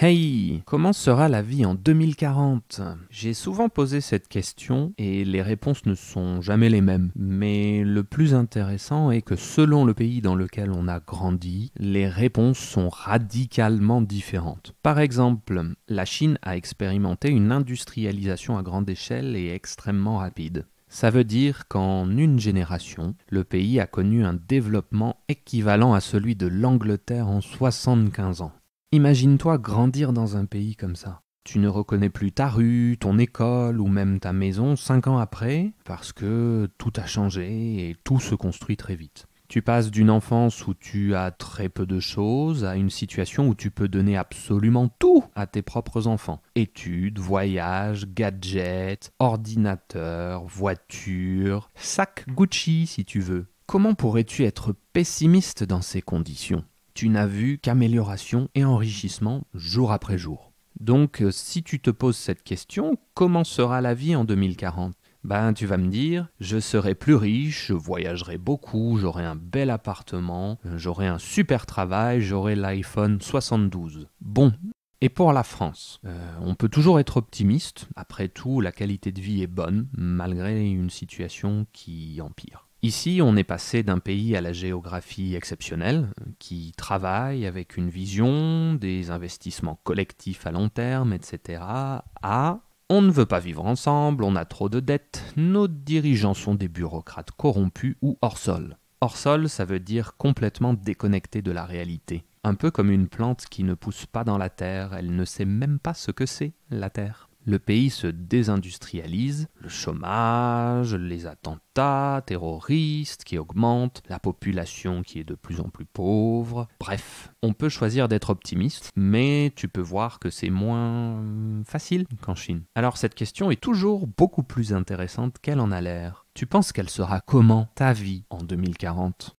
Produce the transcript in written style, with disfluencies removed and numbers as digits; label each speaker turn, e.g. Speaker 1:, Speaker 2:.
Speaker 1: Hey, comment sera la vie en 2040? J'ai souvent posé cette question et les réponses ne sont jamais les mêmes. Mais le plus intéressant est que selon le pays dans lequel on a grandi, les réponses sont radicalement différentes. Par exemple, la Chine a expérimenté une industrialisation à grande échelle et extrêmement rapide. Ça veut dire qu'en une génération, le pays a connu un développement équivalent à celui de l'Angleterre en 75 ans. Imagine-toi grandir dans un pays comme ça. Tu ne reconnais plus ta rue, ton école ou même ta maison 5 ans après parce que tout a changé et tout se construit très vite. Tu passes d'une enfance où tu as très peu de choses à une situation où tu peux donner absolument tout à tes propres enfants. Études, voyages, gadgets, ordinateurs, voitures, sac Gucci si tu veux. Comment pourrais-tu être pessimiste dans ces conditions ? Tu n'as vu qu'amélioration et enrichissement jour après jour. Donc, si tu te poses cette question, comment sera la vie en 2040 ? Tu vas me dire, je serai plus riche, je voyagerai beaucoup, j'aurai un bel appartement, j'aurai un super travail, j'aurai l'iPhone 72. Bon. Et pour la France, on peut toujours être optimiste. Après tout, la qualité de vie est bonne, malgré une situation qui empire. Ici, on est passé d'un pays à la géographie exceptionnelle, qui travaille avec une vision, des investissements collectifs à long terme, etc., à on ne veut pas vivre ensemble, on a trop de dettes, nos dirigeants sont des bureaucrates corrompus ou hors sol. Hors sol, ça veut dire complètement déconnecté de la réalité. Un peu comme une plante qui ne pousse pas dans la terre, elle ne sait même pas ce que c'est, la terre. Le pays se désindustrialise, le chômage, les attentats terroristes qui augmentent, la population qui est de plus en plus pauvre. Bref, on peut choisir d'être optimiste, mais tu peux voir que c'est moins facile qu'en Chine. Alors cette question est toujours beaucoup plus intéressante qu'elle en a l'air. Tu penses qu'elle sera comment, ta vie, en 2040 ?